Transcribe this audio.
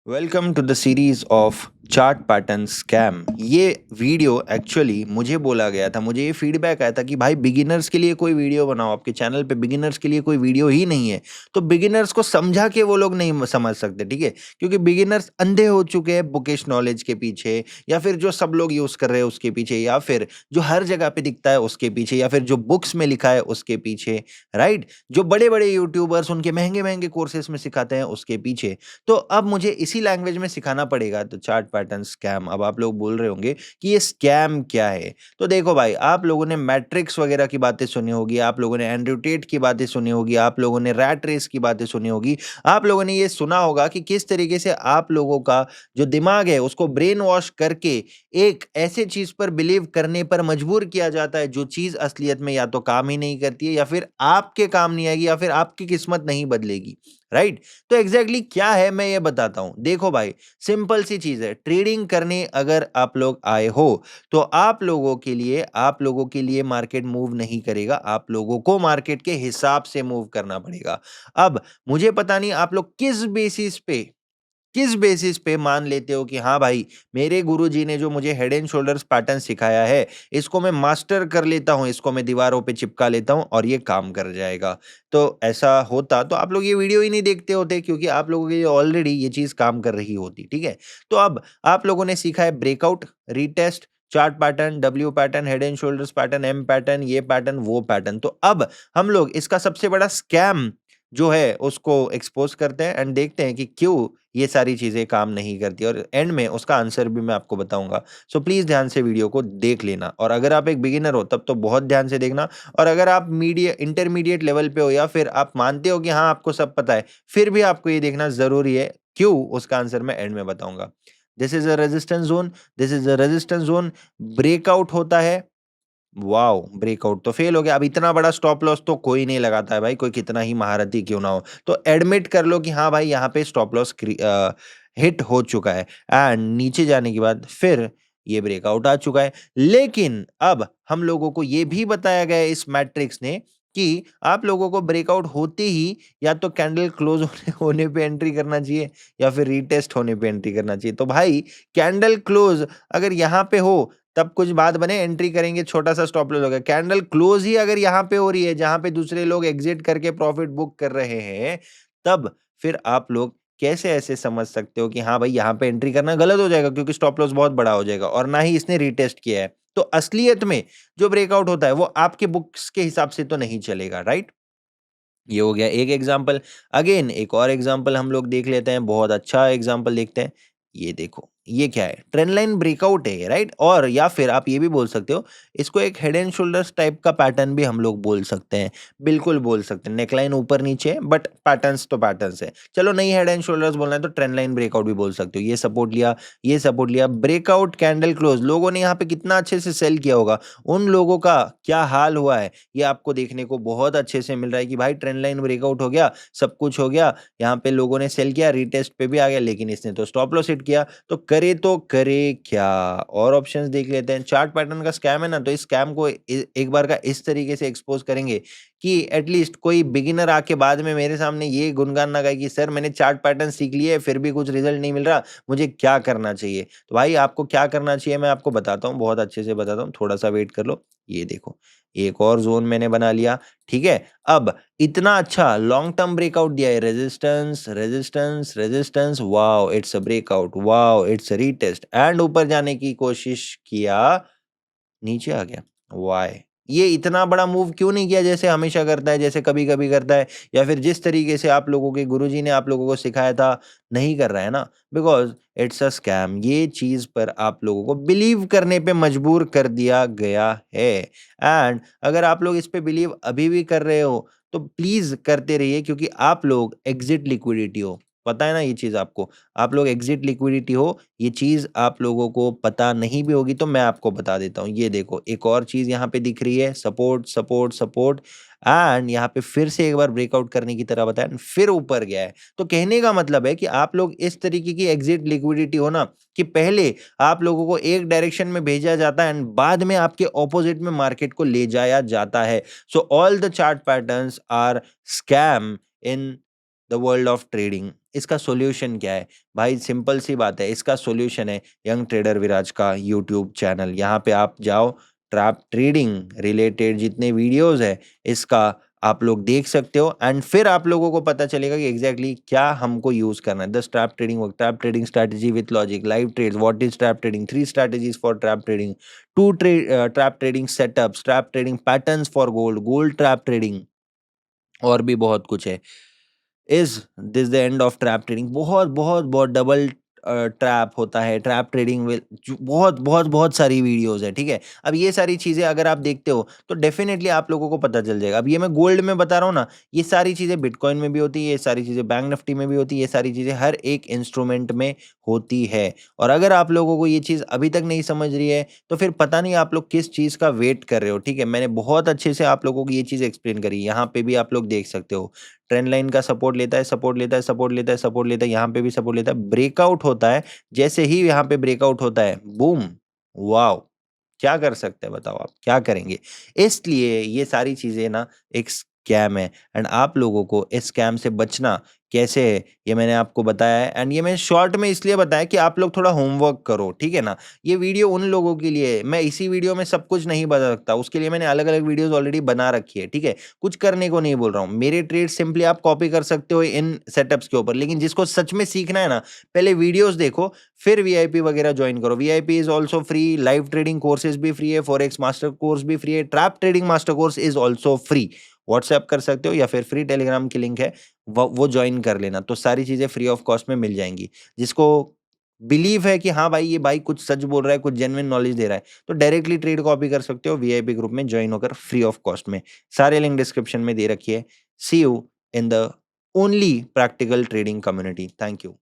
Welcome to the series of chart pattern scam. ये video actually मुझे बोला गया था, मुझे ये फीडबैक आया था कि भाई बिगिनर्स के लिए कोई वीडियो बनाओ। आपके चैनल पे बिगिनर्स के लिए कोई वीडियो ही नहीं है, तो बिगिनर्स को समझा के वो लोग नहीं समझ सकते, ठीक है। क्योंकि बिगिनर्स अंधे हो चुके हैं बुकिश नॉलेज के पीछे, या फिर जो सब लोग यूज कर रहे हैं उसके पीछे, या फिर जो हर जगह पे दिखता है उसके पीछे, या फिर जो बुक्स में लिखा है उसके पीछे, राइट। जो बड़े बड़े यूट्यूबर्स उनके महंगे महंगे कोर्सेस में सिखाते हैं उसके पीछे। तो अब मुझे इसी लैंग्वेज में सिखाना पड़ेगा। तो चार्ट पैटर्न स्कैम, अब आप लोग बोल रहे होंगे कि ये स्कैम क्या है। तो देखो भाई, आप लोगों ने मैट्रिक्स वगैरह की बातें सुनी होगी, आप लोगों ने एंड्रयू टेट की बातें सुनी होगी, आप लोगों ने रैट रेस की बातें सुनी होगी। आप लोगों ने ये सुना होगा कि किस तरीके से आप लोगों का जो दिमाग है उसको ब्रेन वॉश करके एक ऐसे चीज पर बिलीव करने पर मजबूर किया जाता है जो चीज असलियत में या तो काम ही नहीं करती है, या फिर आपके काम नहीं आएगी, या फिर आपकी किस्मत नहीं बदलेगी, राइट। तो एग्जैक्टली क्या है मैं ये बताता हूं। देखो भाई, सिंपल सी चीज है। ट्रेडिंग करने अगर आप लोग आए हो तो आप लोगों के लिए मार्केट मूव नहीं करेगा, आप लोगों को मार्केट के हिसाब से मूव करना पड़ेगा। अब मुझे पता नहीं आप लोग किस बेसिस पे मान लेते हो कि हाँ भाई, मेरे गुरुजी ने जो मुझे हेड एंड शोल्डर्स पैटर्न सिखाया है, इसको मैं मास्टर कर लेता हूँ, इसको मैं दीवारों पे चिपका लेता हूँ और ये काम कर जाएगा। तो ऐसा होता तो आप लोग ये वीडियो ही नहीं देखते होते, क्योंकि आप लोगों के लिए ऑलरेडी ये चीज काम कर रही होती, ठीक है। तो अब आप लोगों ने सीखा है breakout, retest, chart pattern, W pattern, head and shoulders pattern, M pattern, ये पैटर्न, वो पैटर्न। तो अब हम लोग इसका सबसे बड़ा स्कैम जो है उसको एक्सपोज करते हैं एंड देखते हैं कि क्यों ये सारी चीजें काम नहीं करती, और एंड में उसका आंसर भी मैं आपको बताऊंगा। सो प्लीज ध्यान से वीडियो को देख लेना, और अगर आप एक बिगिनर हो तब तो बहुत ध्यान से देखना, और अगर आप मीडिया इंटरमीडिएट लेवल पे हो, या फिर आप मानते हो कि हाँ आपको सब पता है, फिर भी आपको ये देखना जरूरी है। क्यों, उसका आंसर मैं एंड में बताऊंगा। This is a resistance zone, this is a resistance zone. Breakout होता है, वाओ, ब्रेकआउट तो फेल हो गया। अब इतना बड़ा स्टॉप लॉस तो कोई नहीं लगाता है भाई, कोई कितना ही महारथी क्यों ना हो। तो एडमिट कर लो कि हाँ भाई, यहाँ पे स्टॉप लॉस हिट हो चुका है, एंड नीचे जाने के बाद फिर ये ब्रेकआउट आ चुका है। लेकिन अब हम लोगों को ये भी बताया गया है इस मैट्रिक्स ने कि आप लोगों को ब्रेकआउट होते ही या तो कैंडल क्लोज होने पे एंट्री करना चाहिए, या फिर रीटेस्ट होने पे एंट्री करना चाहिए। तो भाई, कैंडल क्लोज अगर यहाँ पे हो तब कुछ बात बने, एंट्री करेंगे, छोटा सा स्टॉप लॉस होगा। कैंडल क्लोज ही अगर यहाँ पे हो रही है जहां पे दूसरे लोग एग्जिट करके प्रॉफिट बुक कर रहे हैं, तब फिर आप लोग कैसे ऐसे समझ सकते हो कि हाँ भाई यहाँ पे एंट्री करना गलत हो जाएगा, क्योंकि स्टॉप लॉस बहुत बड़ा हो जाएगा और ना ही इसने रीटेस्ट किया है। तो असलियत में जो ब्रेकआउट होता है वो आपके बुक्स के हिसाब से तो नहीं चलेगा, राइट। ये हो गया एक एग्जाम्पल। अगेन एक और एग्जाम्पल हम लोग देख लेते हैं, बहुत अच्छा एग्जाम्पल देखते हैं। ये देखो, ये क्या है, ट्रेंड लाइन ब्रेकआउट है, राइट। और या फिर आप ये भी बोल सकते हो, इसको एक हेड एंड शोल्डर्स टाइप का पैटर्न भी हम लोग बोल सकते हैं। बिल्कुल बोल सकते हैं, नेकलाइन ऊपर नीचे है, बट पैटर्न्स तो पैटर्न्स है। चलो, नहीं हेड एंड शोल्डर्स बोलना है तो ट्रेंड लाइन ब्रेकआउट भी बोल सकते हो। ये सपोर्ट लिया, ये सपोर्ट लिया, ब्रेकआउट, कैंडल क्लोज, लोगों ने यहाँ पे कितना अच्छे से सेल किया होगा, उन लोगों का क्या हाल हुआ है ये आपको देखने को बहुत अच्छे से मिल रहा है कि भाई ट्रेंड लाइन ब्रेकआउट हो गया, सब कुछ हो गया, यहाँ पे लोगों ने सेल किया, रीटेस्ट पे भी आ गया, लेकिन इसने तो स्टॉप लॉस हिट किया। तो करे क्या, और ऑप्शंस देख लेते हैं। चार्ट पैटर्न का स्कैम है ना, तो इस स्कैम को एक बार का इस तरीके से एक्सपोज करेंगे कि एटलीस्ट कोई बिगिनर आके बाद में मेरे सामने ये गुनगान ना गाए कि सर मैंने चार्ट पैटर्न सीख लिए फिर भी कुछ रिजल्ट नहीं मिल रहा, मुझे क्या करना चाहिए। तो भाई आपको क्या करना चाहिए मैं आपको बताता हूँ, बहुत अच्छे से बताता हूँ, थोड़ा सा वेट कर लो। ये देखो, एक और जोन मैंने बना लिया, ठीक है। अब इतना अच्छा लॉन्ग टर्म ब्रेकआउट दिया है, resistance resistance resistance, wow it's a breakout, wow it's a retest, and ऊपर जाने की कोशिश किया, नीचे आ गया। वाई, ये इतना बड़ा मूव क्यों नहीं किया जैसे हमेशा करता है, जैसे कभी कभी करता है, या फिर जिस तरीके से आप लोगों के गुरुजी ने आप लोगों को सिखाया था, नहीं कर रहा है ना। बिकॉज इट्स अ स्कैम, ये चीज पर आप लोगों को बिलीव करने पे मजबूर कर दिया गया है। एंड अगर आप लोग इस पे बिलीव अभी भी कर रहे हो तो प्लीज करते रहिए, क्योंकि आप लोग एग्जिट लिक्विडिटी हो, पता है ना ये चीज आपको। आप लोग एग्जिट लिक्विडिटी हो, ये चीज आप लोगों को पता नहीं भी होगी तो मैं आपको बता देता हूँ। ये देखो, एक और चीज यहाँ पे दिख रही है, सपोर्ट सपोर्ट सपोर्ट, एंड यहाँ पे फिर से एक बार ब्रेकआउट करने की तरह बताया and फिर ऊपर गया है। तो कहने का मतलब है कि आप लोग इस तरीके की एग्जिट लिक्विडिटी हो ना, कि पहले आप लोगों को एक डायरेक्शन में भेजा जाता है एंड बाद में आपके ऑपोजिट में मार्केट को ले जाया जाता है। So all the chart patterns are scam in the world of trading. इसका सॉल्यूशन क्या है? भाई सिंपल सी बात है, इसका सॉल्यूशन है यंग ट्रेडर विराज का यूट्यूब चैनल। यहाँ पे आप जाओ, ट्रैप ट्रेडिंग रिलेटेड जितने वीडियोज़ हैं, इसका आप लोग देख सकते हो एंड फिर आप लोगों को पता चलेगा कि एग्ज़ैक्टली क्या हमको यूज़ करना है। The trap trading work, trap trading strategy with logic, live trades, what is trap trading, 3 strategies for trap trading, 2 trap trading setups, trap trading patterns for gold, gold trap trading और भी बहुत कुछ है। Is this the end of trap trading? बहुत, बहुत, बहुत double trap होता है, ट्रैप ट्रेडिंग विल जो बहुत, बहुत, बहुत सारी वीडियोज़ है, ठीक है? अब ये सारी चीज़ें अगर आप देखते हो, तो डेफ़िनेटली आप लोगों को पता चल जाएगा। अब ये मैं गोल्ड में बता रहा हूँ ना, ये सारी चीज़ें बिटकॉइन में भी होती है, ये सारी चीज़ें बैंक निफ्टी में भी होती है, ये सारी चीज़ें हर एक इंस्ट्रूमेंट में होती है। और अगर आप लोगों को ये चीज़ अभी तक नहीं समझ रही है, तो फिर पता नहीं आप लोग किस चीज़ का वेट कर रहे हो, ठीक है? मैंने बहुत अच्छे से आप लोगों को ये चीज़ एक्सप्लेन करी, यहाँ पे भी आप लोग देख सकते हो। ट्रेंड लाइन का सपोर्ट लेता है, सपोर्ट लेता है, सपोर्ट लेता है, सपोर्ट लेता है, यहाँ पे भी सपोर्ट लेता है, ब्रेकआउट होता है, जैसे ही यहाँ पे ब्रेकआउट होता है, बूम! वॉव! क्या कर सकते हैं बताओ आप, क्या करेंगे? इसलिए ये सारी चीज़ें ना एक स्कैम है एंड आप लोगों को इस स्कैम से बचना कैसे है, ये मैंने आपको बताया है एंड ये मैंने शॉर्ट में इसलिए बताया कि आप लोग थोड़ा होमवर्क करो, ठीक है ना? ये वीडियो उन लोगों के लिए है, मैं इसी वीडियो में सब कुछ नहीं बता सकता, उसके लिए मैंने अलग-अलग वीडियोज़ ऑलरेडी बना रखी है, ठीक है? कुछ करने को नहीं बोल रहा हूँ, मेरे ट्रेड सिंपली आप कॉपी कर सकते हो इन सेटअप्स के ऊपर, लेकिन जिसको सच में सीखना है ना, पहले वीडियोज़ देखो, फिर वीआईपी वगैरह जॉइन करो। VIP is also free, live trading courses भी फ्री है, फॉरेक्स मास्टर कोर्स भी फ्री है, trap trading master course is also free. WhatsApp कर सकते हो या फिर फ्री टेलीग्राम की लिंक है, वो जॉइन कर लेना, तो सारी चीज़ें फ्री ऑफ कॉस्ट में मिल जाएँगी। जिसको बिलीव है कि हाँ भाई, ये भाई कुछ सच बोल रहा है, कुछ जेन्युइन नॉलेज दे रहा है, तो डायरेक्टली ट्रेड कॉपी कर सकते हो वीआईपी ग्रुप में जॉइन होकर फ्री ऑफ कॉस्ट में। सारे लिंक डिस्क्रिप्शन में दे रखी है। See you in the only practical trading community. Thank you.